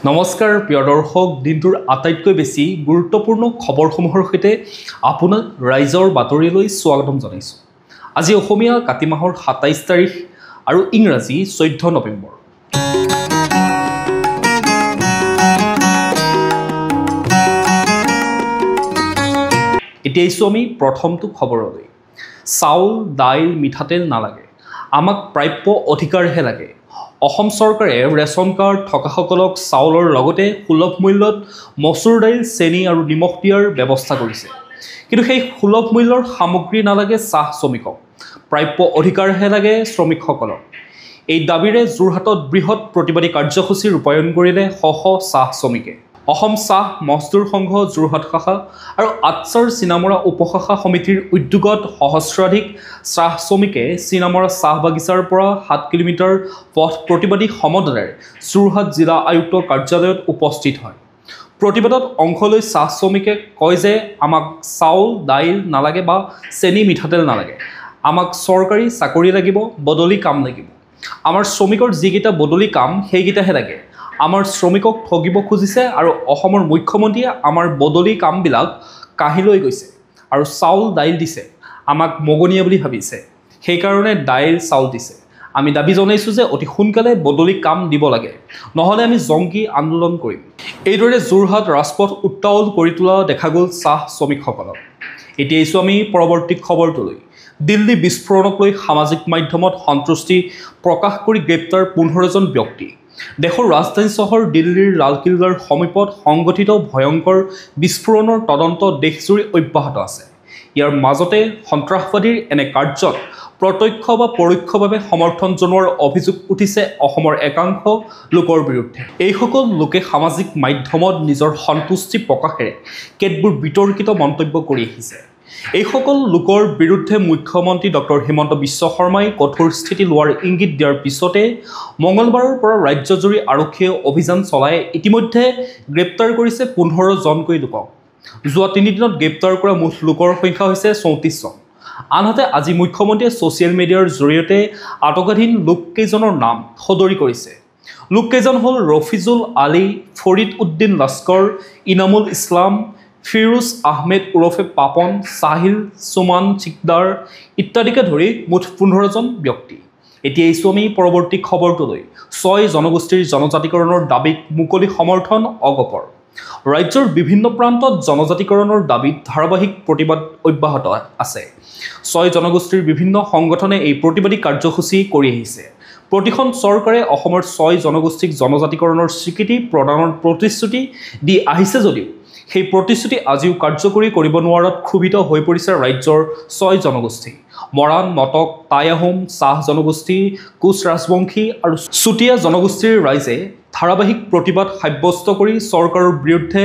নমস্কাৰ প্ৰিয় দৰ্শক, দিনটোৰ আটাইতকৈ বেছি গুৰুত্বপূৰ্ণ খবৰসমূহৰ সৈতে আপোনাক ৰাইজৰ বাতৰিলৈ স্বাগতম জনাইছোঁ। আজি অসমীয়া কাতি মাহৰ ২৭ তাৰিখ আৰু ইংৰাজী ১৪ নৱেম্বৰ। এতিয়া আহিছোঁ আমি প্ৰথমটো খবৰলৈ। চাউল, দাইল, মিঠাতেল নালাগে, আমাক প্ৰাপ্য অধিকাৰহে লাগে। অসম চৰকাৰে ৰেচন কাৰ্ড থকাসকলক চাউলৰ লগতে সুলভ মূল্যত মচুৰ দাইল, চেনি আৰু নিমখ দিয়াৰ ব্যৱস্থা কৰিছে। কিন্তু সেই সুলভ মূল্যৰ সামগ্ৰী নালাগে চাহ শ্ৰমিকক, প্ৰাপ্য অধিকাৰহে লাগে শ্ৰমিকসকলক। এই দাবীৰে যোৰহাটত বৃহৎ প্ৰতিবাদী কাৰ্যসূচী ৰূপায়ণ কৰিলে শ শ চাহ শ্ৰমিকে। অসম চাহ মজদুৰ সংঘ যোৰহাট শাখা আৰু আটছাৰ চিনামৰা উপশাখা সমিতিৰ উদ্যোগত সহস্ৰাধিক চাহ শ্ৰমিকে চিনামৰা চাহ বাগিচাৰ পৰা ৭ কিলোমিটাৰ পথ প্ৰতিবাদী সমদলেৰে যোৰহাট জিলা আয়ুক্ত কাৰ্যালয়ত উপস্থিত হয়। প্ৰতিবাদত অংশ লৈ চাহ শ্ৰমিকে কয় যে আমাক চাউল, দাইল নালাগে বা চেনি মিঠাতেল নালাগে, আমাক চৰকাৰী চাকৰি লাগিব, বদলি কাম লাগিব। আমাৰ শ্ৰমিকৰ যিকেইটা বদলি কাম সেইকেইটাহে লাগে। আমাৰ শ্ৰমিকক ঠগিব খুজিছে আৰু অসমৰ মুখ্যমন্ত্ৰীয়ে আমাৰ বদলি কামবিলাক কাঢ়ি লৈ গৈছে আৰু চাউল দাইল দিছে, আমাক মগনীয়া বুলি ভাবিছে, সেইকাৰণে দাইল চাউল দিছে। আমি দাবী জনাইছোঁ যে অতি সোনকালে বদলি কাম দিব লাগে, নহ'লে আমি জংকী আন্দোলন কৰিম। এইদৰে যোৰহাট ৰাজপথ উত্তাৱল কৰি তোলা দেখা গ'ল চাহ শ্ৰমিকসকলক। এতিয়া আহিছোঁ আমি পৰৱৰ্তী খবৰটোলৈ। দিল্লী বিস্ফোৰণক লৈ সামাজিক মাধ্যমত সন্তুষ্টি প্ৰকাশ কৰি গ্ৰেপ্তাৰ ১৫জন ব্যক্তি। দেশৰ ৰাজধানী চহৰ দিল্লীৰ লালকিল্লাৰ সমীপত সংঘটিত ভয়ংকৰ বিস্ফোৰণৰ তদন্ত দেশজুৰি অব্যাহত আছে। ইয়াৰ মাজতে সন্ত্ৰাসবাদীৰ এনে কাৰ্যত প্ৰত্যক্ষ বা পৰোক্ষভাৱে সমৰ্থন জনোৱাৰ অভিযোগ উঠিছে অসমৰ একাংশ লোকৰ বিৰুদ্ধে। এইসকল লোকে সামাজিক মাধ্যমত নিজৰ সন্তুষ্টি প্ৰকাশেৰে কেতবোৰ বিতৰ্কিত মন্তব্য কৰি আহিছে। এইসকল লোকৰ বিৰুদ্ধে মুখ্যমন্ত্ৰী ডক্টৰ হিমন্ত বিশ্ব শৰ্মাই কঠোৰ স্থিতি লোৱাৰ ইংগিত দিয়াৰ পিছতে মঙলবাৰৰ পৰা ৰাজ্যজুৰি আৰক্ষীয়ে অভিযান চলাই ইতিমধ্যে গ্ৰেপ্তাৰ কৰিছে ১৫জনকৈ লোকক। যোৱা ৩ দিনত গ্ৰেপ্তাৰ কৰা মুঠ লোকৰ সংখ্যা হৈছে ৩৪ জন। আনহাতে আজি মুখ্যমন্ত্ৰীয়ে ছ'চিয়েল মিডিয়াৰ জৰিয়তে আটকাধীন লোককেইজনৰ নাম সদৰি কৰিছে। লোককেইজন হ'ল ৰফিজুল আলী, ফৰিদ উদ্দিন লস্কৰ, ইনামুল ইছলাম, ফিৰোজ আহমেদ ওৰফে পাপন, চাহিল সুমান চিকদাৰ ইত্যাদিকে ধৰি মুঠ ১৫জন ব্যক্তি। এতিয়া আহিছোঁ আমি পৰৱৰ্তী খবৰটোলৈ। ৬ জনগোষ্ঠীৰ জনজাতিকৰণৰ দাবীক মুকলি সমৰ্থন অগপৰ। ৰাজ্যৰ বিভিন্ন প্ৰান্তত জনজাতিকৰণৰ দাবীত ধাৰাবাহিক প্ৰতিবাদ অব্যাহত আছে। ৬ জনগোষ্ঠীৰ বিভিন্ন সংগঠনে এই প্ৰতিবাদী কাৰ্যসূচী কৰি আহিছে। প্ৰতিখন চৰকাৰে অসমৰ ৬ জনগোষ্ঠীক জনজাতিকৰণৰ স্বীকৃতি প্ৰদানৰ প্ৰতিশ্ৰুতি দি আহিছে যদিও সেই প্ৰতিশ্ৰুতি আজিও কাৰ্যকৰী কৰিব নোৱাৰাত ক্ষোভিত হৈ পৰিছে ৰাজ্যৰ ৬ জনগোষ্ঠী। মৰাণ, মটক, টাই আহোম, চাহ জনগোষ্ঠী, কোচ ৰাজবংশী আৰু চুতীয়া জনগোষ্ঠীৰ ৰাইজে ধাৰাবাহিক প্ৰতিবাদ সাব্যস্ত কৰি চৰকাৰৰ বিৰুদ্ধে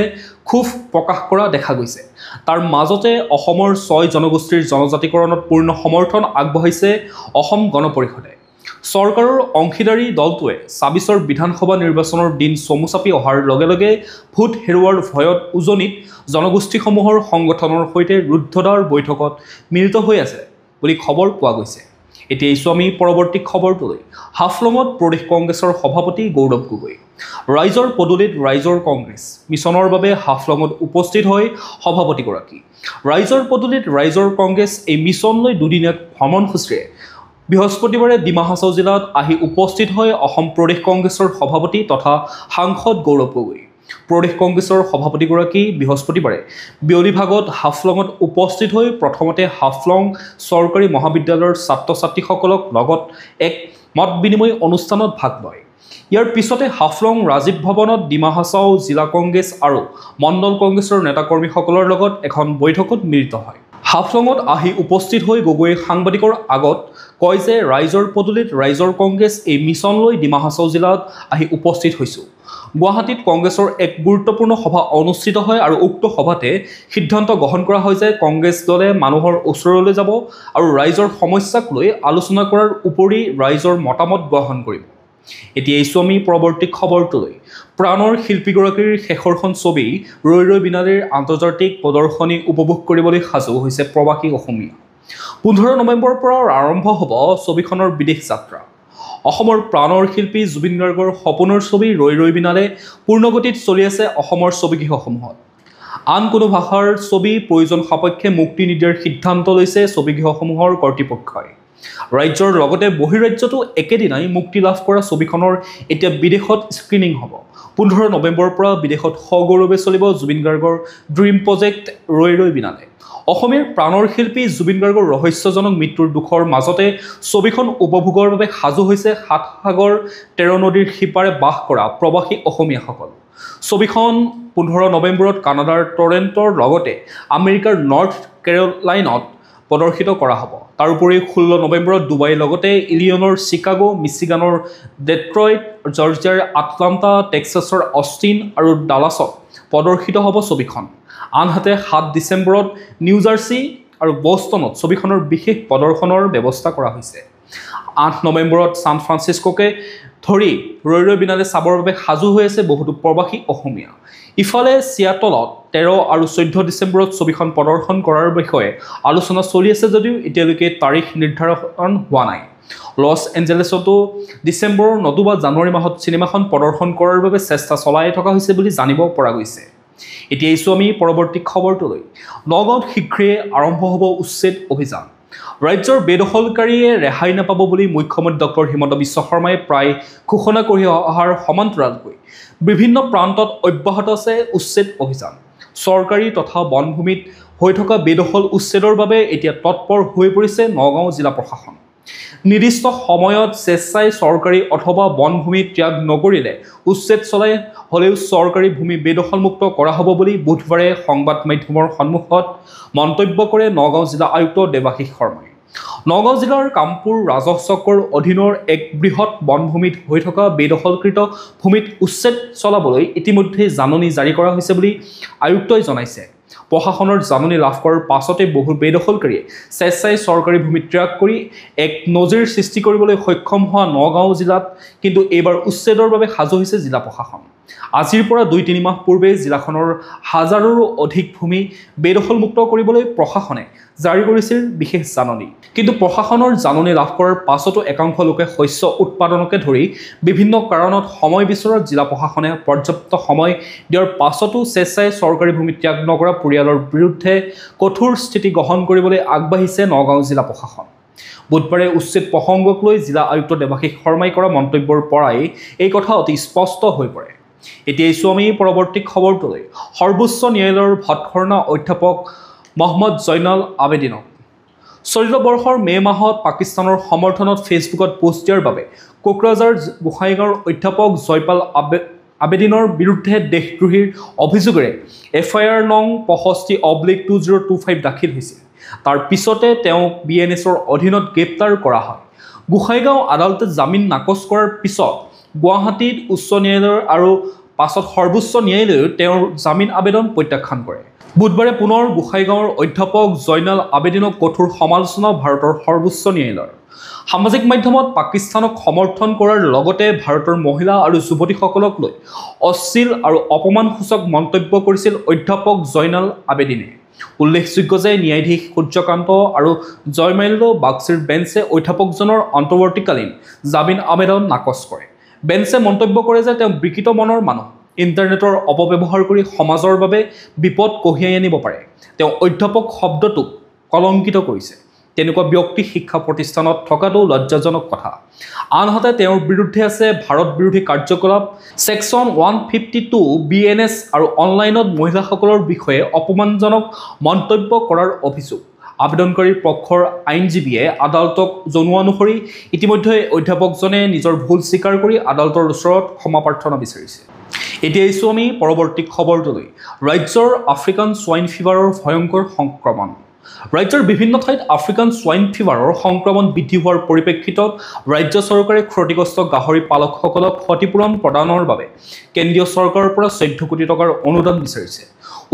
ক্ষোভ প্ৰকাশ কৰা দেখা গৈছে। তাৰ মাজতে অসমৰ ৬ জনগোষ্ঠীৰ জনজাতিকৰণত পূৰ্ণ সমৰ্থন আগবঢ়াইছে অসম গণ পৰিষদে। চৰকাৰৰ অংশীদাৰী দলটোৱে ২৬ৰ বিধানসভা নিৰ্বাচনৰ দিন চমু চাপি অহাৰ লগে লগে ভোট হেৰুৱাৰ ভয়ত উজনিত জনগোষ্ঠীসমূহৰ সংগঠনৰ সৈতে ৰুদ্ধদ্বাৰ বৈঠকত মিলিত হৈ আছে বুলি খবৰ পোৱা গৈছে। এতিয়া আহিছোঁ আমি পৰৱৰ্তী খবৰটোলৈ। হাফলঙত প্ৰদেশ কংগ্ৰেছৰ সভাপতি গৌৰৱ গগৈ। ৰাইজৰ পদূলিত ৰাইজৰ কংগ্ৰেছ মিছনৰ বাবে হাফলঙত উপস্থিত হৈ সভাপতিগৰাকী। ৰাইজৰ পদূলিত ৰাইজৰ কংগ্ৰেছ এই মিছনলৈ দুদিনীয়া ভ্ৰমণসূচীৰে বৃহস্পতিবাৰে ডিমা হাছাও জিলাত আহি উপস্থিত হয় অসম প্ৰদেশ কংগ্ৰেছৰ সভাপতি তথা সাংসদ গৌৰৱ গগৈ। প্ৰদেশ কংগ্ৰেছৰ সভাপতিগৰাকী বৃহস্পতিবাৰে বিয়লি ভাগত হাফলঙত উপস্থিত হৈ প্ৰথমতে হাফলং চৰকাৰী মহাবিদ্যালয়ৰ ছাত্ৰ ছাত্ৰীসকলক লগত এক মত বিনিময় অনুষ্ঠানত ভাগ লয়। ইয়াৰ পিছতে হাফলং ৰাজীৱ ভৱনত ডিমা হাছাও জিলা কংগ্ৰেছ আৰু মণ্ডল কংগ্ৰেছৰ নেতাকৰ্মীসকলৰ লগত এখন বৈঠকত মিলিত হয়। হাফলঙত আহি উপস্থিত হৈ গগৈয়ে সাংবাদিকৰ আগত কয় যে ৰাইজৰ পদূলিত ৰাইজৰ কংগ্ৰেছ এই মিছনলৈ ডিমা হাছাও জিলাত আহি উপস্থিত হৈছোঁ। গুৱাহাটীত কংগ্ৰেছৰ এক গুৰুত্বপূৰ্ণ সভা অনুষ্ঠিত হয় আৰু উক্ত সভাতে সিদ্ধান্ত গ্ৰহণ কৰা হয় যে কংগ্ৰেছ দলে মানুহৰ ওচৰলৈ যাব আৰু ৰাইজৰ সমস্যাক লৈ আলোচনা কৰাৰ উপৰি ৰাইজৰ মতামত গ্ৰহণ কৰিব। এতিয়া আহিছোঁ আমি পৰৱৰ্তী খবৰটোলৈ। প্ৰাণৰ শিল্পীগৰাকীৰ শেষৰখন ছবি ৰৈ ৰৈ বিনালীৰ আন্তৰ্জাতিক প্ৰদৰ্শনী উপভোগ কৰিবলৈ সাজু হৈছে প্ৰৱাসী অসমীয়া। ১৫ নৱেম্বৰৰ পৰা আৰম্ভ হ'ব ছবিখনৰ বিদেশ যাত্ৰা। অসমৰ প্ৰাণৰ শিল্পী জুবিন গাৰ্গৰ সপোনৰ ছবি ৰৈ ৰৈ বিনালে পূৰ্ণগতিত চলি আছে অসমৰ ছবিগৃহসমূহত। আন কোনো ভাষাৰ ছবি প্ৰয়োজন সাপেক্ষে মুক্তি নিদিয়াৰ সিদ্ধান্ত লৈছে ছবিগৃহসমূহৰ কৰ্তৃপক্ষই। ৰাজ্যৰ লগতে বহিৰাজ্যতো একেদিনাই মুক্তি লাভ কৰা ছবিখনৰ এতিয়া বিদেশত স্ক্ৰিনিং হ'ব। 15 নৱেম্বৰৰ পৰা বিদেশত সগৌৰৱে চলিব জুবিন গাৰ্গৰ ড্ৰিম প্ৰজেক্ট ৰৈ ৰৈ বিনালে। অসমীয়াৰ প্ৰাণৰ শিল্পী জুবিন গাৰ্গৰ ৰহস্যজনক মৃত্যুৰ দুখৰ মাজতে ছবিখন উপভোগৰ বাবে সাজু হৈছে 7 সাগৰ 13 নদীৰ সিপাৰে বাস কৰা প্ৰৱাসী অসমীয়াসকল। ছবিখন 15 নৱেম্বৰত কানাডাৰ টৰেণ্টৰ লগতে আমেৰিকাৰ নৰ্থ কেৰ'লাইনত প্ৰদৰ্শিত কৰা হ'ব। তাৰোপৰি 16 নৱেম্বৰত ডুবাইৰ লগতে ইলিনয়ৰ চিকাগো, মিচিগানৰ ডেট্ৰইট, জৰ্জিয়াৰ আটলাণ্টা, টেক্সাছৰ অষ্টিন আৰু ডালাছত প্ৰদৰ্শিত হ'ব ছবিখন। আনহাতে 7 ডিচেম্বৰত নিউ জাৰ্চি আৰু বষ্টনত ছবিখনৰ বিশেষ প্ৰদৰ্শনৰ ব্যৱস্থা কৰা হৈছে। 8 নৱেম্বৰত ছান ফ্ৰান্সিস্কোকে ধৰি ৰৈ ৰৈ বিনালে চাবৰ বাবে সাজু হৈ আছে বহুতো প্ৰৱাসী অসমীয়া। ইফালে ছিয়াটলত 13 আৰু 14 ডিচেম্বৰত ছবিখন প্ৰদৰ্শন কৰাৰ বিষয়ে আলোচনা চলি আছে যদিও এতিয়ালৈকে তাৰিখ নিৰ্ধাৰণ হোৱা নাই। লছ এঞ্জেলেছতো ডিচেম্বৰ নতুবা জানুৱাৰী মাহত চিনেমাখন প্ৰদৰ্শন কৰাৰ বাবে চেষ্টা চলাই থকা হৈছে বুলি জানিব পৰা গৈছে। এতিয়া আহিছোঁ আমি পৰৱৰ্তী খবৰটোলৈ। নগাঁৱত শীঘ্ৰেই আৰম্ভ হ'ব উচ্ছেদ অভিযান। ৰাজ্যৰ বেদখলকাৰীয়ে ৰেহাই নাপাব বুলি মুখ্যমন্ত্ৰী ডক্টৰ হিমন্ত বিশ্ব শৰ্মাই প্ৰায় ঘোষণা কৰি অহাৰ সমান্তৰালকৈ বিভিন্ন প্ৰান্তত অব্যাহত আছে উচ্ছেদ অভিযান। চৰকাৰী তথা বনভূমিত হৈ থকা বেদখল উচ্ছেদৰ বাবে এতিয়া তৎপৰ হৈ পৰিছে নগাঁও জিলা প্ৰশাসন। নিৰ্দিষ্ট সময়ত স্বেচ্ছাই চৰকাৰী অথবা বনভূমি ত্যাগ নকৰিলে উচ্ছেদ চলাই হ'লেও চৰকাৰী ভূমি বেদখলমুক্ত কৰা হ'ব বুলি বুধবাৰে সংবাদ মাধ্যমৰ সন্মুখত মন্তব্য কৰে নগাঁও জিলা আয়ুক্ত দেৱাশীষ শৰ্মাই। নগাঁও জিলাৰ কামপুৰ ৰাজহ চক্ৰৰ অধীনৰ এক বৃহৎ বনভূমিত হৈ থকা বেদখলকৃত ভূমিত উচ্ছেদ চলাবলৈ ইতিমধ্যে জাননী জাৰি কৰা হৈছে বুলি আয়ুক্তই জনাইছে। প্ৰশাসনৰ জাননী লাভ কৰাৰ পাছতে বহু বেদখলকাৰীয়ে স্বেচ্ছাই চৰকাৰী ভূমি ত্যাগ কৰি এক নজিৰ সৃষ্টি কৰিবলৈ সক্ষম হোৱা নগাঁও জিলাত কিন্তু এইবাৰ উচ্ছেদৰ বাবে সাজু হৈছে জিলা প্ৰশাসন। আজিৰ পৰা 2-3 মাহ পূৰ্বে জিলাখনৰ হাজাৰৰো অধিক ভূমি বেদখলমুক্ত কৰিবলৈ প্ৰশাসনে জাৰি কৰিছিল বিশেষ জাননী। কিন্তু প্ৰশাসনৰ জাননী লাভ কৰাৰ পাছতো একাংশ লোকে শস্য উৎপাদনকে ধৰি বিভিন্ন কাৰণত সময় বিচৰাত জিলা প্ৰশাসনে পৰ্যাপ্ত সময় দিয়াৰ পাছতো স্বেচ্ছাই চৰকাৰী ভূমি ত্যাগ নকৰা পৰিয়ালৰ বিৰুদ্ধে কঠোৰ স্থিতি গ্ৰহণ কৰিবলৈ আগবাঢ়িছে নগাঁও জিলা প্ৰশাসন। বুধবাৰে উচ্ছেদ প্ৰসংগক লৈ জিলা আয়ুক্ত দেৱাশীষ শৰ্মাই কৰা মন্তব্যৰ পৰাই এই কথা অতি স্পষ্ট হৈ পৰে। এতিয়া আহিছোঁ আমি পৰৱৰ্তী খবৰটোলৈ। সৰ্বোচ্চ ন্যায়ালয়ৰ ভটখৰ্ণা অধ্যাপক মহম্মদ জৈনাল আবেদিনক চলিত বৰ্ষৰ মে' মাহত পাকিস্তানৰ সমৰ্থনত ফেচবুকত পোষ্ট দিয়াৰ বাবে কোকৰাঝাৰ গোসাইগাঁৱৰ অধ্যাপক জয়পাল আবেদিনৰ বিৰুদ্ধে দেশদ্ৰোহীৰ অভিযোগেৰে FIR নং 65/2025 দাখিল হৈছিল। তাৰ পিছতে তেওঁক BNSৰ অধীনত গ্ৰেপ্তাৰ কৰা হয়। গোসাইগাঁও আদালতে জামিন নাকচ কৰাৰ পিছত গুৱাহাটীত উচ্চ ন্যায়ালয়ৰ আৰু পাছত সৰ্বোচ্চ ন্যায়ালয়েও তেওঁৰ জামিন আবেদন প্ৰত্যাখ্যান কৰে। বুধবাৰে পুনৰ গোসাইগাঁৱৰ অধ্যাপক জৈনাল আবেদিনক কঠোৰ সমালোচনা ভাৰতৰ সৰ্বোচ্চ ন্যায়ালয়ৰ। সামাজিক মাধ্যমত পাকিস্তানক সমৰ্থন কৰাৰ লগতে ভাৰতৰ মহিলা আৰু যুৱতীসকলক লৈ অশ্লীল আৰু অপমানসূচক মন্তব্য কৰিছিল অধ্যাপক জৈনাল আবেদিনে। উল্লেখযোগ্য যে ন্যায়াধীশ সূৰ্যকান্ত আৰু জয়মাল্য বাগচীৰ বেঞ্চে অধ্যাপকজনৰ অন্তৱৰ্তীকালীন জামিন আবেদন নাকচ কৰে। বেঞ্চে মন্তব্য কৰে যে তেওঁ বিকৃত মনৰ মানুহ, ইণ্টাৰনেটৰ অপব্যৱহাৰ কৰি সমাজৰ বাবে বিপদ কঢ়িয়াই আনিব পাৰে। তেওঁ অধ্যাপক শব্দটোক কলংকিত কৰিছে। তেনেকুৱা ব্যক্তি শিক্ষা প্ৰতিষ্ঠানত থকাটো লজ্জাজনক কথা। আনহাতে তেওঁৰ বিৰুদ্ধে আছে ভাৰত বিৰোধী কাৰ্যকলাপ, ছেকশ্যন 152 BNS আৰু অনলাইনত মহিলাসকলৰ বিষয়ে অপমানজনক মন্তব্য কৰাৰ অভিযোগ। আবেদনকাৰীৰ পক্ষৰ আইনজীৱীয়ে আদালতক জনোৱা অনুসৰি ইতিমধ্যে অধ্যাপকজনে নিজৰ ভুল স্বীকাৰ কৰি আদালতৰ ওচৰত ক্ষমা প্ৰাৰ্থনা বিচাৰিছে। এতিয়া আহিছোঁ আমি পৰৱৰ্তী খবৰটোলৈ। ৰাজ্যৰ আফ্ৰিকান সোৱাইন ফিভাৰৰ ভয়ংকৰ সংক্ৰমণ। ৰাজ্যৰ বিভিন্ন ঠাইত আফ্ৰিকান সোৱাইন ফিভাৰৰ সংক্ৰমণ বৃদ্ধি হোৱাৰ পৰিপ্ৰেক্ষিতত ৰাজ্য চৰকাৰে ক্ষতিগ্ৰস্ত গাহৰি পালকসকলক ক্ষতিপূৰণ প্ৰদানৰ বাবে কেন্দ্ৰীয় চৰকাৰৰ পৰা 14 কোটি টকাৰ অনুদান বিচাৰিছে।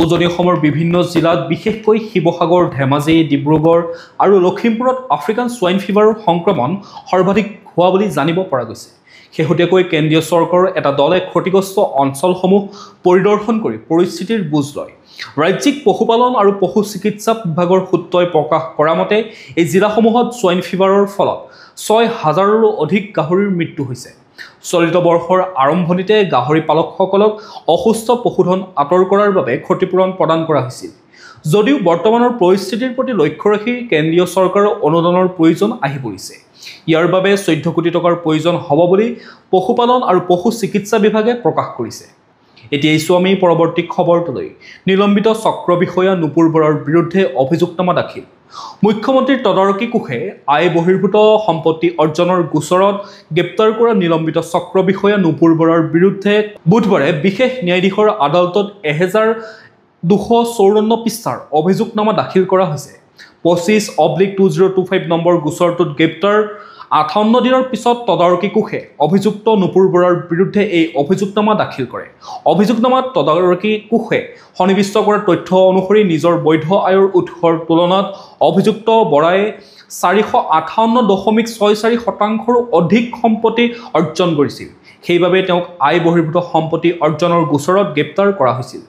উজনি অসমৰ বিভিন্ন জিলাত বিশেষকৈ শিৱসাগৰ, ধেমাজি, ডিব্ৰুগড় আৰু লখিমপুৰত আফ্ৰিকান সোৱাইন ফিভাৰৰ সংক্ৰমণ সৰ্বাধিক হোৱা বুলি জানিব পৰা গৈছে। শেহতীয়াকৈ কেন্দ্ৰীয় চৰকাৰৰ এটা দলে ক্ষতিগ্ৰস্ত অঞ্চলসমূহ পৰিদৰ্শন কৰি পৰিস্থিতিৰ বুজ লয়। ৰাজ্যিক পশুপালন আৰু পশু চিকিৎসা বিভাগৰ সূত্ৰই প্ৰকাশ কৰা মতে এই জিলাসমূহত সোৱাইন ফিভাৰৰ ফলত ৬,০০০ৰো অধিক গাহৰিৰ মৃত্যু হৈছে। চলিত বৰ্ষৰ আৰম্ভণিতে গাহৰি পালকসকলক অসুস্থ পশুধন আঁতৰ কৰাৰ বাবে ক্ষতিপূৰণ প্ৰদান কৰা হৈছিল। যদিও বৰ্তমানৰ পৰিস্থিতিৰ প্ৰতি লক্ষ্য ৰাখি কেন্দ্ৰীয় চৰকাৰৰ অনুদানৰ প্ৰয়োজন আহি পৰিছে। ইয়াৰ বাবে ১৪ কোটি টকাৰ প্ৰয়োজন হ'ব বুলি পশুপালন আৰু পশু চিকিৎসা বিভাগে প্ৰকাশ কৰিছে। এতিয়া এই আমি পৰৱৰ্তী খবৰটোলৈ। নিলম্বিত চক্ৰ বিষয়া নুপুৰ বৰাৰ বিৰুদ্ধে অভিযোগনামা দাখিল। মুখ্যমন্ত্ৰীৰ তদাৰকী কোষে আয় বহিৰ্ভূত সম্পত্তি অৰ্জনৰ গোচৰত গ্ৰেপ্তাৰ কৰা নিলম্বিত চক্ৰ বিষয়া নুপুৰ বৰাৰ বিৰুদ্ধে বুধবাৰে বিশেষ ন্যায়াধীশৰ আদালতত ১,২৫৪ পৃষ্ঠাৰ অভিযোগনামা দাখিল কৰা হৈছে। ২৫/2025 নম্বৰ গোচৰটোত গ্ৰেপ্তাৰ ৫৮ দিনৰ পিছত তদাৰকী কোষে অভিযুক্ত নুপুৰ বৰাৰ বিৰুদ্ধে এই অভিযোগনামা দাখিল কৰে। অভিযোগনামাত তদাৰকী কোষে সন্নিৱিষ্ট কৰা তথ্য অনুসৰি নিজৰ বৈধ আয়ৰ উৎসৰ তুলনাত অভিযুক্ত বৰাই ৪৫৮.৬৪% অধিক সম্পত্তি অৰ্জন কৰিছিল। সেইবাবে তেওঁক আয় বহিৰ্ভূত সম্পত্তি অৰ্জনৰ গোচৰত গ্ৰেপ্তাৰ কৰা হৈছিল।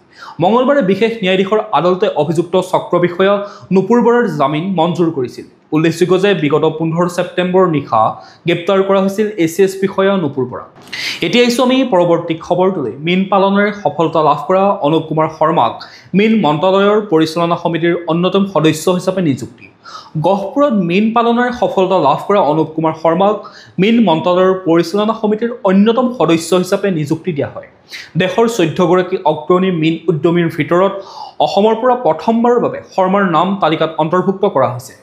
মঙলবাৰে বিশেষ ন্যায়াধীশৰ আদালতে অভিযুক্ত চক্ৰ বিষয়া নুপুৰ বৰাৰ জামিন মঞ্জুৰ কৰিছিল। উল্লেখযোগ্য যে বিগত ১৫ ছেপ্টেম্বৰ নিশা গ্ৰেপ্তাৰ কৰা হৈছিল ACS বিষয়া নুপুৰ বৰা। এতিয়া আমি পৰৱৰ্তী খবৰটোলৈ। মীন পালনেৰে সফলতা লাভ কৰা অনুপ কুমাৰ শৰ্মাক মীন মন্ত্ৰালয়ৰ পৰিচালনা সমিতিৰ অন্যতম সদস্য হিচাপে নিযুক্তি। গহপুৰত মীন পালনেৰে সফলতা লাভ কৰা অনুপ কুমাৰ শৰ্মাক মীন মন্ত্ৰালয়ৰ পৰিচালনা সমিতিৰ অন্যতম সদস্য হিচাপে নিযুক্তি দিয়া হয়। দেশৰ ১৪গৰাকী অগ্ৰণী মীন উদ্যমীৰ ভিতৰত অসমৰ পৰা প্ৰথমবাৰৰ বাবে শৰ্মাৰ নাম তালিকাত অন্তৰ্ভুক্ত কৰা হৈছে।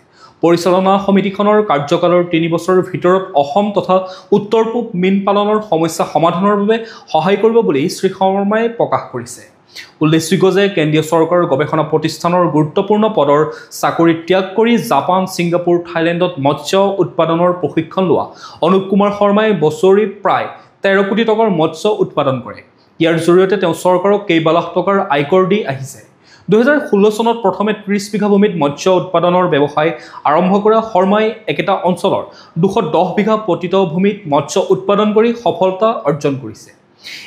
পৰিচালনা সমিতিখনৰ কাৰ্যকালৰ ৩ বছৰৰ ভিতৰত অসম তথা উত্তৰ পূব মীন পালনৰ সমস্যা সমাধানৰ বাবে সহায় কৰিব বুলি শ্ৰী শৰ্মাই প্ৰকাশ কৰিছে। উল্লেখযোগ্য যে কেন্দ্ৰীয় চৰকাৰৰ গৱেষণা প্ৰতিষ্ঠানৰ গুৰুত্বপূৰ্ণ পদৰ চাকৰি ত্যাগ কৰি জাপান, ছিংগাপুৰ, থাইলেণ্ডত মৎস্য উৎপাদনৰ প্ৰশিক্ষণ লোৱা অনুপ কুমাৰ শৰ্মাই বছৰি প্ৰায় ১৩ কোটি টকাৰ মৎস্য উৎপাদন কৰে। ইয়াৰ জৰিয়তে তেওঁ চৰকাৰক কেইবা লাখ টকাৰ আয়কৰ দি আহিছে। ২০১৬ চনত প্ৰথমে ৩০ বিঘা ভূমিত মৎস্য উৎপাদনৰ ব্যৱসায় আৰম্ভ কৰা শৰ্মাই একেটা অঞ্চলৰ ২১০ বিঘা পতিত ভূমিত মৎস্য উৎপাদন কৰি সফলতা অৰ্জন কৰিছে।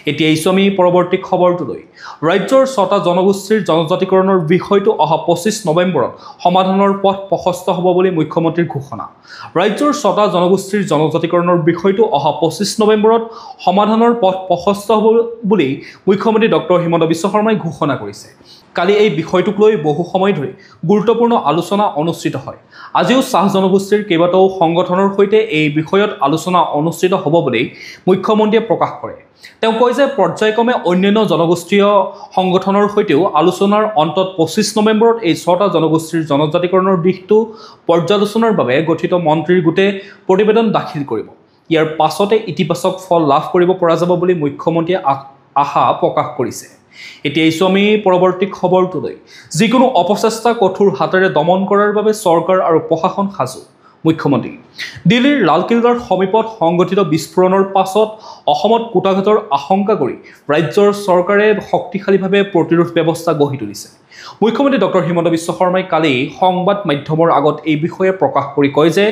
এতিয়া আমি পৰৱৰ্তী খবৰটোলৈ। ৰাজ্যৰ ৬টা জনগোষ্ঠীৰ জনজাতিকৰণৰ বিষয়টো অহা ২৫ নৱেম্বৰত সমাধানৰ পথ প্ৰশস্ত হ'ব বুলি মুখ্যমন্ত্ৰীৰ ঘোষণা। ৰাজ্যৰ ৬টা জনগোষ্ঠীৰ জনজাতিকৰণৰ বিষয়টো অহা ২৫ নৱেম্বৰত সমাধানৰ পথ প্ৰশস্ত হ'ব বুলি মুখ্যমন্ত্ৰী ডক্টৰ হিমন্ত বিশ্ব শৰ্মাই ঘোষণা কৰিছে। কালি এই বিষয়টোক লৈ বহু সময় ধৰি গুৰুত্বপূৰ্ণ আলোচনা অনুষ্ঠিত হয়। আজিও চাহ জনগোষ্ঠীৰ কেইবাটাও সংগঠনৰ সৈতে এই বিষয়ত আলোচনা অনুষ্ঠিত হ'ব বুলি মুখ্যমন্ত্ৰীয়ে প্ৰকাশ কৰে। তেওঁ কয় যে পৰ্যায়ক্ৰমে অন্যান্য জনগোষ্ঠীয় সংগঠনৰ সৈতেও আলোচনাৰ অন্তত ২৫ নৱেম্বৰত এই ৬টা জনগোষ্ঠীৰ জনজাতিকৰণৰ দিশটো পৰ্যালোচনাৰ বাবে গঠিত মন্ত্ৰীৰ গোটে প্ৰতিবেদন দাখিল কৰিব। ইয়াৰ পাছতে ইতিবাচক ফল লাভ কৰিব পৰা যাব বুলি মুখ্যমন্ত্ৰীয়ে আশা প্ৰকাশ কৰিছে। এতিয়া আমি পৰৱৰ্তী খবৰটোলৈ। যিকোনো অপচেষ্টা কঠোৰ হাতেৰে দমন কৰাৰ বাবে চৰকাৰ আৰু প্ৰশাসন সাজু। মুখ্যমন্ত্ৰী দিল্লীৰ লালকিল্লাৰ সমীপত সংঘটিত বিস্ফোৰণৰ পাছত অসমত কুটাঘাতৰ আশংকা কৰি ৰাজ্যৰ চৰকাৰে শক্তিশালীভাৱে প্ৰতিৰোধ ব্যৱস্থা গঢ়ি তুলিছে। মুখ্যমন্ত্ৰী ডক্টৰ হিমন্ত বিশ্ব শৰ্মাই কালি সংবাদ মাধ্যমৰ আগত এই বিষয়ে প্ৰকাশ কৰি কয় যে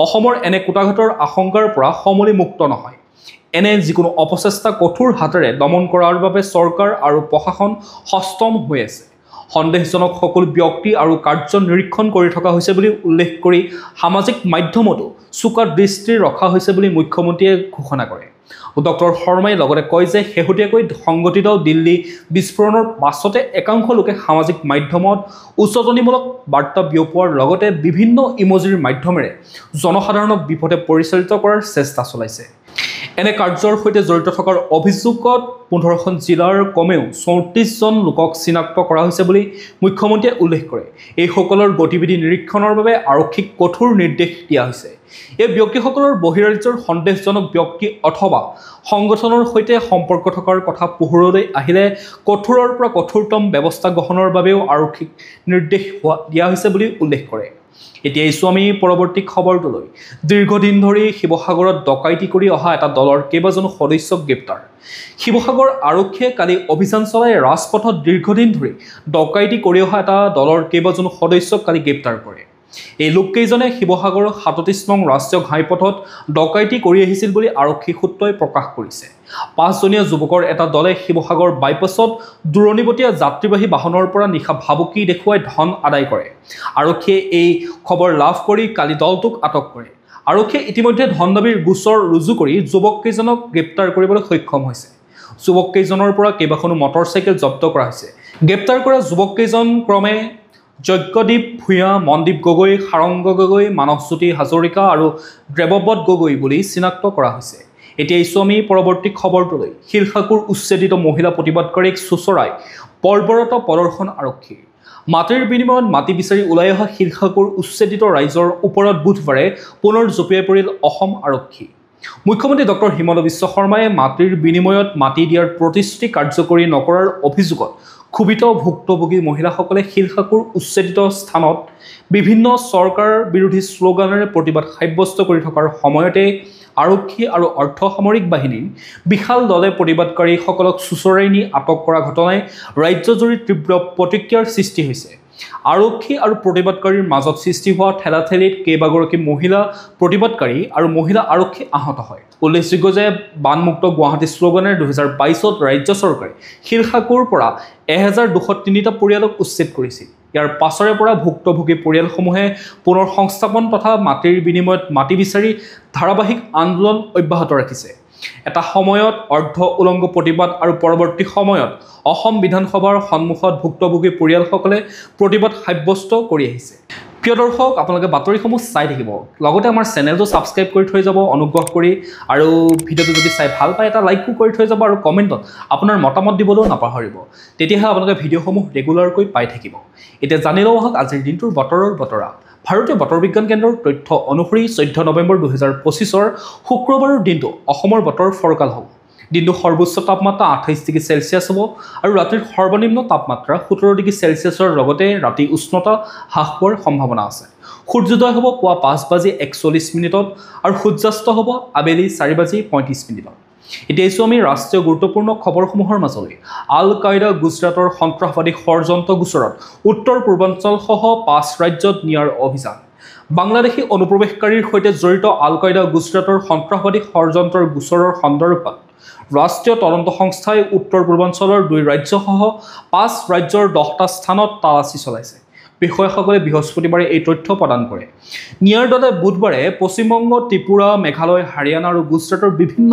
অসমৰ এনে কুটাঘাতৰ আশংকাৰ পৰা সমূলি মুক্ত নহয়। এনে যিকোনো অপচেষ্টা কঠোৰ হাতেৰে দমন কৰাৰ বাবে চৰকাৰ আৰু প্ৰশাসন সষ্টম হৈ আছে। সন্দেহজনক সকলো ব্যক্তি আৰু কাৰ্য নিৰীক্ষণ কৰি থকা হৈছে বুলি উল্লেখ কৰি সামাজিক মাধ্যমতো চোকা দৃষ্টি ৰখা হৈছে বুলি মুখ্যমন্ত্ৰীয়ে ঘোষণা কৰে। ডক্টৰ শৰ্মাই লগতে কয় যে শেহতীয়াকৈ সংঘটিত দিল্লী বিস্ফোৰণৰ পাছতে একাংশ লোকে সামাজিক মাধ্যমত উচতনিমূলক বাৰ্তা বিয়পোৱাৰ লগতে বিভিন্ন ইমজিৰ মাধ্যমেৰে জনসাধাৰণক বিপথে পৰিচালিত কৰাৰ চেষ্টা চলাইছে। এনে কাৰ্যৰ সৈতে জড়িত থকাৰ অভিযোগত ১৫খন জিলাৰ কমেও ৩৪জন লোকক চিনাক্ত কৰা হৈছে বুলি মুখ্যমন্ত্ৰীয়ে উল্লেখ কৰে। এইসকলৰ গতিবিধি নিৰীক্ষণৰ বাবে আৰক্ষীক কঠোৰ নিৰ্দেশ দিয়া হৈছে। এই ব্যক্তিসকলৰ বহিৰাজ্যৰ সন্দেহজনক ব্যক্তি অথবা সংগঠনৰ সৈতে সম্পৰ্ক থকাৰ কথা পোহৰলৈ আহিলে কঠোৰৰ পৰা কঠোৰতম ব্যৱস্থা গ্ৰহণৰ বাবেও আৰক্ষীক নিৰ্দেশ দিয়া হৈছে বুলি উল্লেখ কৰে। এতিয়া আমি পৰৱৰ্তী খবৰটোলৈ। দীৰ্ঘদিন ধৰি শিৱসাগৰত ডকাইতি কৰি অহা এটা দলৰ কেইবাজনো সদস্যক গ্ৰেপ্তাৰ। শিৱসাগৰ আৰক্ষীয়ে কালি অভিযান চলাই ৰাজপথত দীৰ্ঘদিন ধৰি ডকাইতি কৰি অহা এটা দলৰ কেইবাজনো সদস্যক কালি গ্ৰেপ্তাৰ কৰে। এই লোককেইজনে শিৱসাগৰৰ ৩৭ নং ৰাষ্ট্ৰীয় ঘাইপথত ডকাইতি কৰি আহিছিল বুলি আৰক্ষী সূত্ৰই প্ৰকাশ কৰিছে। ৫জনীয়া যুৱকৰ এটা দলে শিৱসাগৰ বাইপাছত দূৰণিবতীয়া যাত্ৰীবাহী বাহনৰ পৰা নিশা ভাবুকি দেখুৱাই ধন আদায় কৰে। আৰক্ষীয়ে এই খবৰ লাভ কৰি কালি দলটোক আটক কৰে। আৰক্ষীয়ে ইতিমধ্যে ধন দাবীৰ গোচৰ ৰুজু কৰি যুৱককেইজনক গ্ৰেপ্তাৰ কৰিবলৈ সক্ষম হৈছে। যুৱককেইজনৰ পৰা কেইবাখনো মটৰচাইকেল জব্দ কৰা হৈছে। গ্ৰেপ্তাৰ কৰা যুৱককেইজন ক্ৰমে যজ্ঞদীপ ভূঞা, মনদীপ গগৈ, সাৰংগ গগৈ, মানসজ্যোতি হাজৰিকা আৰু দেৱব্ৰত গগৈ বুলি চিনাক্ত কৰা হৈছে। এতিয়া আমি পৰৱৰ্তী খবৰটোলৈ। শিলখাকুৰ উচ্ছেদিত মহিলা প্ৰতিবাদকাৰীক চোচৰাই বৰ্বৰতা প্ৰদৰ্শন আৰক্ষী। মাটিৰ বিনিময়ত মাটি বিচাৰি ওলাই অহা শিলখাকুৰ উচ্ছেদিত ৰাইজৰ ওপৰত বুধবাৰে পুনৰ জঁপিয়াই পৰিল অসম আৰক্ষী। মুখ্যমন্ত্ৰী ডক্টৰ হিমন্ত বিশ্ব শৰ্মাই মাটিৰ বিনিময়ত মাটি দিয়াৰ প্ৰতিশ্ৰুতি কাৰ্যকৰী নকৰাৰ অভিযোগত ক্ষোভিত ভুক্তভোগী মহিলাসকলে শিলখাকুৰ উচ্ছেদিত স্থানত বিভিন্ন চৰকাৰ বিৰোধী শ্লোগানেৰে প্ৰতিবাদ সাব্যস্ত কৰি থকাৰ সময়তে আৰক্ষী আৰু অৰ্ধসামৰিক বাহিনীৰ বিশাল দলে প্ৰতিবাদকাৰীসকলক চোচৰাই নি আটক কৰা ঘটনাই ৰাজ্যজুৰি তীব্ৰ প্ৰতিক্ৰিয়াৰ সৃষ্টি হৈছে। আৰক্ষী আৰু প্ৰতিবাদকাৰীৰ মাজত সৃষ্টি হোৱা ঠেলাঠেলিত কেইবাগৰাকী মহিলা প্ৰতিবাদকাৰী আৰু মহিলা আৰক্ষী আহত হয়। উল্লেখযোগ্য যে বানমুক্ত গুৱাহাটী শ্লোগানেৰে 2022ত ৰাজ্য চৰকাৰে শিলখাকুৰ পৰা 1203টা পৰিয়ালক উচ্ছেদ কৰিছিল। ইয়াৰ পাছৰে পৰা ভুক্তভোগী পৰিয়ালসমূহে পুনৰ সংস্থাপন তথা মাটিৰ বিনিময়ত মাটি বিচাৰি ধাৰাবাহিক আন্দোলন অব্যাহত ৰাখিছে। এটা সময়ত অৰ্ধ উলংগ প্ৰতিবাদ আৰু পৰৱৰ্তী সময়ত অসম বিধানসভাৰ সন্মুখত ভুক্তভোগী পৰিয়ালসকলে প্ৰতিবাদ সাব্যস্ত কৰি আহিছে। প্ৰিয় দৰ্শক, আপোনালোকে বাতৰিসমূহ চাই থাকিব, লগতে আমাৰ চেনেলটো ছাবস্ক্ৰাইব কৰি থৈ যাব অনুগ্ৰহ কৰি, আৰু ভিডিঅ'টো যদি চাই ভাল পায় এটা লাইকো কৰি থৈ যাব আৰু কমেণ্টত আপোনাৰ মতামত দিবলৈও নাপাহৰিব। তেতিয়াহে আপোনালোকে ভিডিঅ'সমূহ ৰেগুলাৰকৈ পাই থাকিব। এতিয়া জানি লওঁ আহক আজিৰ দিনটোৰ বতৰৰ বতৰা। ভাৰতীয় বতৰ বিজ্ঞান কেন্দ্ৰৰ তথ্য অনুসৰি 14 নৱেম্বৰ 2025 শুক্ৰবাৰৰ দিনটো অসমৰ বতৰ ফৰকাল হ'ব। দিনটো সৰ্বোচ্চ তাপমাত্ৰা 28 ডিগ্ৰী চেলচিয়াছ হ'ব আৰু ৰাতিৰ সৰ্বনিম্ন তাপমাত্ৰা 17 ডিগ্ৰী চেলচিয়াছৰ লগতে ৰাতি উষ্ণতা হ্ৰাস হোৱাৰ সম্ভাৱনা আছে। সূৰ্যোদয় হ'ব পুৱা 5:41 আৰু সূৰ্যাস্ত হ'ব আবেলি 4:35। এতিয়া আমি ৰাষ্ট্ৰীয় গুৰুত্বপূৰ্ণ খবৰসমূহৰ মাজলৈ। আল কায়দা গুজৰাটৰ সন্ত্ৰাসবাদী ষড়যন্ত্ৰ গোচৰত উত্তৰ পূৰ্বাঞ্চলসহ 5 ৰাজ্যত নিয়াৰ অভিযান। বাংলাদেশী অনুপ্ৰৱেশকাৰীৰ সৈতে জড়িত আল কায়দা গুজৰাটৰ সন্ত্ৰাসবাদী ষড়যন্ত্ৰৰ গোচৰৰ সন্দৰ্ভত ৰাষ্ট্ৰীয় তদন্ত সংস্থাই উত্তৰ পূৰ্বাঞ্চলৰ 2 ৰাজ্যসহ 5 ৰাজ্যৰ 10টা স্থানত তালাচী চলাইছে। বিষয়াসকলে বৃহস্পতিবাৰে এই তথ্য প্ৰদান কৰে। নিয়াৰ দলে বুধবাৰে পশ্চিমবংগ, ত্ৰিপুৰা, মেঘালয়, হাৰিয়ানা আৰু গুজৰাটৰ বিভিন্ন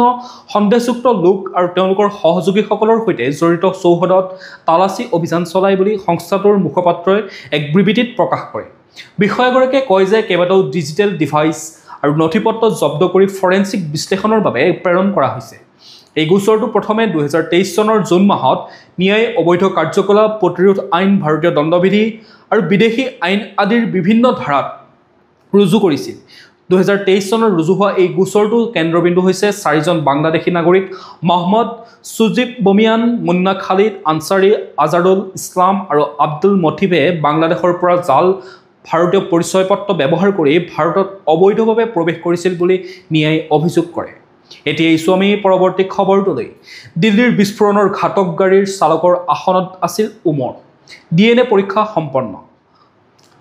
সন্দেহযুক্ত লোক আৰু তেওঁলোকৰ সহযোগীসকলৰ সৈতে জড়িত চৌহদত তালাচী অভিযান চলায় বুলি সংস্থাটোৰ মুখপাত্ৰই এক বিবৃতিত প্ৰকাশ কৰে। বিষয়াগৰাকীয়ে কয় যে কেইবাটাও ডিজিটেল ডিভাইচ আৰু নথিপত্ৰ জব্দ কৰি ফৰেনচিক বিশ্লেষণৰ বাবে প্ৰেৰণ কৰা হৈছে। এই গোচৰটো প্ৰথমে 2023 চনৰ জুন মাহত ন্যায়, অবৈধ কাৰ্যকলাপ প্ৰতিৰোধ আইন, ভাৰতীয় দণ্ডবিধি আৰু বিদেশী আইন আদিৰ বিভিন্ন ধাৰাত ৰুজু কৰিছিল। 2023 চনত ৰুজু হোৱা এই গোচৰটো কেন্দ্ৰবিন্দু হৈছে 4জন বাংলাদেশী নাগৰিক মহম্মদ সুজিব বমিয়ান, মুন্না খালিদ আনচাৰী, আজাৰুল ইছলাম আৰু আব্দুল মথিবে বাংলাদেশৰ পৰা জাল ভাৰতীয় পৰিচয় পত্ৰ ব্যৱহাৰ কৰি ভাৰতত অবৈধভাৱে প্ৰৱেশ কৰিছিল বুলি ন্যায় অভিযোগ কৰে। এতিয়া আমি পৰৱৰ্তী খবৰটোলৈ। দিল্লীৰ বিস্ফোৰণৰ ঘাতক গাড়ীৰ চালকৰ আসনত আছিল উমৰ। DNA পৰীক্ষা সম্পন্ন।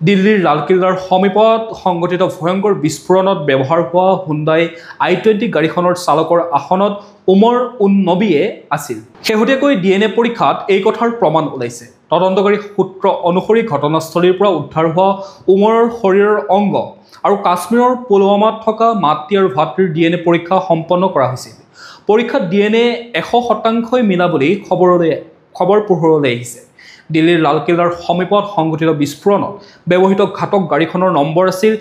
দিল্লীৰ লালকিল্লাৰ সমীপত সংঘটিত ভয়ংকৰ বিস্ফোৰণত ব্যৱহাৰ হোৱা হুণ্ডাই i20 গাড়ীখনৰ চালকৰ আসনত উমৰ নবীয়ে আছিল। শেহতীয়াকৈ DNA পৰীক্ষাত এই কথাৰ প্ৰমাণ ওলাইছে। তদন্তকাৰী সূত্ৰ অনুসৰি ঘটনাস্থলীৰ পৰা উদ্ধাৰ হোৱা উমৰৰ শৰীৰৰ অংগ আৰু কাশ্মীৰৰ পুলৱামাত থকা মাতৃ আৰু ভাতৃৰ DNA পৰীক্ষা সম্পন্ন কৰা হৈছিল। পৰীক্ষাত DNA 100% মিলা বুলি খবৰ পোহৰলৈ আহিছে। দিল্লীৰ লালকিল্লাৰ সমীপত সংঘটিত বিস্ফোৰণত ব্যৱহৃত ঘাতক গাড়ীখনৰ নম্বৰ আছিল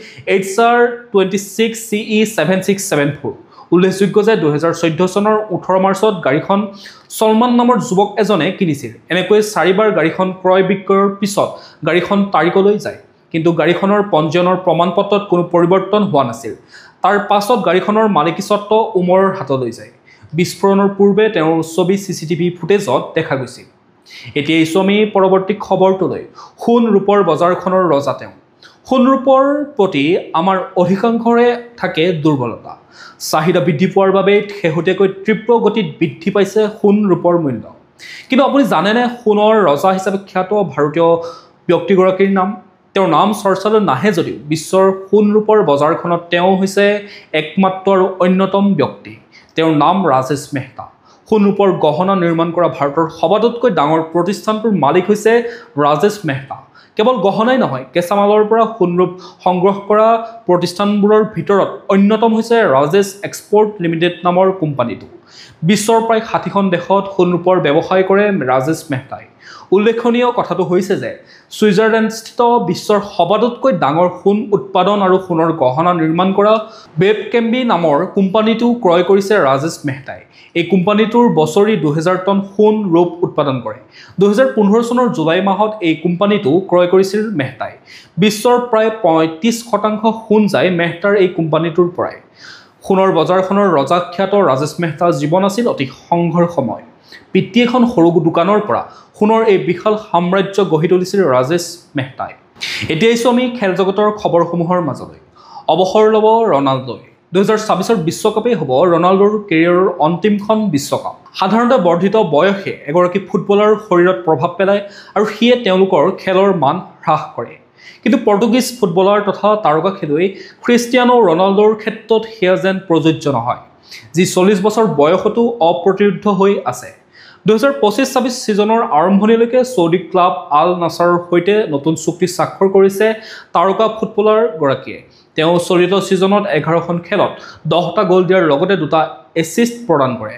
HR26CE7674। উল্লেখযোগ্য যে 2014 চনৰ 18 মাৰ্চত গাড়ীখন সলমান নামৰ যুৱক এজনে কিনিছিল। এনেকৈ 4বাৰ গাড়ীখন ক্ৰয় বিক্ৰয়ৰ পিছত গাড়ীখন তাৰিখলৈ যায়, কিন্তু গাড়ীখনৰ পঞ্জীয়নৰ প্ৰমাণপত্ৰত কোনো পৰিৱৰ্তন হোৱা নাছিল। তাৰ পাছত গাড়ীখনৰ মালিকীস্বত্ব উমৰৰ হাতলৈ যায়। বিস্ফোৰণৰ পূৰ্বে তেওঁৰ ছবি CCTV ফুটেজত দেখা গৈছিল। এতিয়া আমি পৰৱৰ্তী খবৰটোলৈ। সোণ ৰূপৰ বজাৰখনৰ ৰজা তেওঁ। সোণ ৰূপৰ প্ৰতি আমাৰ অধিকাংশৰে থাকে দুৰ্বলতা। চাহিদা বৃদ্ধি পোৱাৰ বাবে শেহতীয়াকৈ তীব্ৰ গতিত বৃদ্ধি পাইছে সোণ ৰূপৰ মূল্য। কিন্তু আপুনি জানেনে সোণৰ ৰজা হিচাপে খ্যাত ভাৰতীয় ব্যক্তিগৰাকীৰ নাম? তেওঁৰ নাম চৰ্চালৈ নাহে যদিও বিশ্বৰ সোণ ৰূপৰ বজাৰখনত তেওঁ হৈছে একমাত্ৰ আৰু অন্যতম ব্যক্তি। তেওঁৰ নাম ৰাজেশ মেহতা। সোণ ৰূপৰ গহনা নিৰ্মাণ কৰা ভাৰতৰ সবাতোতকৈ ডাঙৰ প্ৰতিষ্ঠানটোৰ মালিক হৈছে ৰাজেশ মেহতা। কেৱল গহনাই নহয়, কেঁচামালৰ পৰা সোণৰূপ সংগ্ৰহ কৰা প্ৰতিষ্ঠানবোৰৰ ভিতৰত অন্যতম হৈছে ৰাজেশ এক্সপৰ্ট লিমিটেড নামৰ কোম্পানীটো। বিশ্বৰ প্ৰায় 60খন দেশত সোণৰূপৰ ব্যৱসায় কৰে ৰাজেশ মেহতাই। উল্লেখনীয় কথাটো হৈছে যে ছুইজাৰলেণ্ডস্থিত বিশ্বৰ সবাতোতকৈ ডাঙৰ সোণ উৎপাদন আৰু সোণৰ গহনা নিৰ্মাণ কৰা বেবকেম্বি নামৰ কোম্পানীটো ক্ৰয় কৰিছে ৰাজেশ মেহতাই। এই কোম্পানীটোৰ বছৰি 2000 টন সোণ ৰূপ উৎপাদন কৰে। 2015 চনৰ জুলাই মাহত এই কোম্পানীটো ক্ৰয় কৰিছিল মেহতাই। বিশ্বৰ প্ৰায় 35% সোণ যায় মেহতাৰ এই কোম্পানীটোৰ পৰাই। সোণৰ বজাৰখনৰ ৰজাখ্যাত ৰাজেশ মেহতাৰ জীৱন আছিল অতি সংঘৰ্ষময়। পিতৃ এখন সৰু দোকানৰ পৰা সোণৰ এই বিশাল সাম্ৰাজ্য গঢ়ি তুলিছিল ৰাজেশ মেহতাই। এতিয়া আহিছোঁ আমি খেল জগতৰ খবৰসমূহৰ মাজলৈ। অৱসৰ ল'ব ৰনাল্ডোই। 2026 বিশ্বকাপেই হ'ব ৰনাল্ডোৰ কেৰিয়াৰৰ অন্তিমখন বিশ্বকাপ। সাধাৰণতে বৰ্ধিত বয়সে এগৰাকী ফুটবলাৰৰ শৰীৰত প্ৰভাৱ পেলায় আৰু সিয়ে তেওঁলোকৰ খেলৰ মান হ্ৰাস কৰে। কিন্তু পৰ্তুগীজ ফুটবলাৰ তথা তাৰকা খেলুৱৈ ক্ৰিষ্টিয়ানো ৰনাল্ডোৰ ক্ষেত্ৰত সেয়া যেন প্ৰযোজ্য নহয়, যি 40 বছৰ বয়সতো অপ্ৰতিৰোধ হৈ আছে। 2025-26 ছিজনৰ আৰম্ভণিলৈকে ছৌদি ক্লাব আল নাছাৰৰ সৈতে নতুন চুক্তি স্বাক্ষৰ কৰিছে তাৰকা ফুটবলাৰগৰাকীয়ে। তেওঁ চলিত ছিজনত 11খন খেলত 10টা গ'ল দিয়াৰ লগতে 2টা এছিষ্ট প্ৰদান কৰে।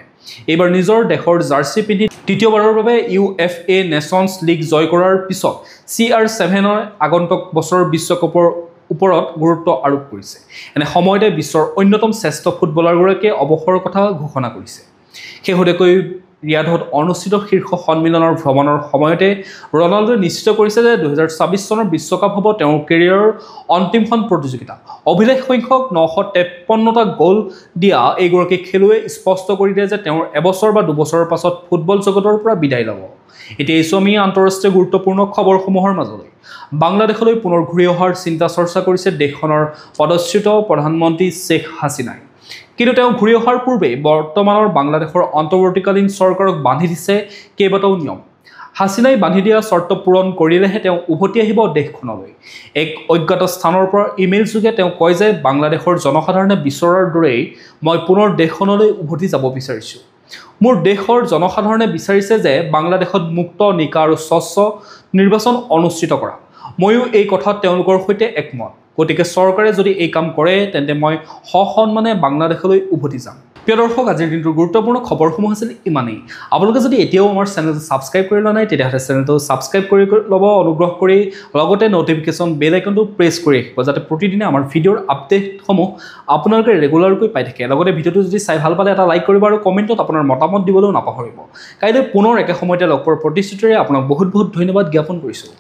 এইবাৰ নিজৰ দেশৰ জাৰ্চি পিন্ধি তৃতীয়বাৰৰ বাবে UEFA নেশ্যনছ লীগ জয় কৰাৰ পিছত CR7ৰ আগন্তুক বছৰৰ বিশ্বকাপৰ ওপৰত গুৰুত্ব আৰোপ কৰিছে। এনে সময়তে বিশ্বৰ অন্যতম শ্ৰেষ্ঠ ফুটবলাৰগৰাকীয়ে অৱসৰৰ কথা ঘোষণা কৰিছে। শেহতীয়াকৈ ৰিয়াধত অনুষ্ঠিত শীৰ্ষ সন্মিলনৰ ভ্ৰমণৰ সময়তে ৰনাল্ডোই নিশ্চিত কৰিছে যে 2026 চনৰ বিশ্বকাপ হ'ব তেওঁৰ কেৰিয়াৰৰ অন্তিমখন প্ৰতিযোগিতা। অভিলেখ সংখ্যক 953টা গ'ল দিয়া এইগৰাকী খেলুৱৈয়ে স্পষ্ট কৰি দিয়ে যে তেওঁৰ এবছৰ বা দুবছৰৰ পাছত ফুটবল জগতৰ পৰা বিদায় ল'ব। এতিয়া আহিছোঁ আমি আন্তঃৰাষ্ট্ৰীয় গুৰুত্বপূৰ্ণ খবৰসমূহৰ মাজলৈ। বাংলাদেশলৈ পুনৰ ঘূৰি অহাৰ চিন্তা চৰ্চা কৰিছে দেশখনৰ পদচ্যুত প্ৰধানমন্ত্ৰী শ্বেখ হাছিনাই। কিন্তু তেওঁ ঘূৰি অহাৰ পূৰ্বে বৰ্তমানৰ বাংলাদেশৰ অন্তৰ্বৰ্তীকালীন চৰকাৰক বান্ধি দিছে কেইবাটাও নিয়ম। হাছিনাই বান্ধি দিয়া চৰ্ত পূৰণ কৰিলেহে তেওঁ উভতি আহিব দেশখনলৈ। এক অজ্ঞাত স্থানৰ পৰা ইমেইল যোগে তেওঁ কয় যে বাংলাদেশৰ জনসাধাৰণে বিচৰাৰ দৰেই মই পুনৰ দেশখনলৈ উভতি যাব বিচাৰিছোঁ। মোৰ দেশৰ জনসাধাৰণে বিচাৰিছে যে বাংলাদেশত মুক্ত, নিকা আৰু স্বচ্ছ নিৰ্বাচন অনুষ্ঠিত কৰা। ময়ো এই কথাত তেওঁলোকৰ সৈতে একমত। গতিকে চৰকাৰে যদি এই কাম কৰে তেন্তে মই সসন্মানে বাংলাদেশলৈ উভতি যাম। প্ৰিয় দৰ্শক, আজিৰ দিনটোৰ গুৰুত্বপূৰ্ণ খবৰসমূহ আছিল ইমানেই। আপোনালোকে যদি এতিয়াও আমাৰ চেনেলটো ছাবস্ক্ৰাইব কৰি লোৱা নাই তেতিয়াহ'লে চেনেলটো ছাবস্ক্ৰাইব কৰি ল'ব অনুগ্ৰহ কৰি, লগতে ন'টিফিকেশ্যন বেল আইকনটো প্ৰেছ কৰি ৰাখিব যাতে প্ৰতিদিনে আমাৰ ভিডিঅ'ৰ আপডেটসমূহ আপোনালোকে ৰেগুলাৰকৈ পাই থাকে। লগতে ভিডিঅ'টো যদি চাই ভাল পালে এটা লাইক কৰিব আৰু কমেণ্টত আপোনাৰ মতামত দিবলৈও নাপাহৰিব। কাইলৈ পুনৰ একে সময়তে লগ পোৱাৰ প্ৰতিশ্ৰুতিৰে আপোনাক বহুত বহুত ধন্যবাদ জ্ঞাপন কৰিছোঁ।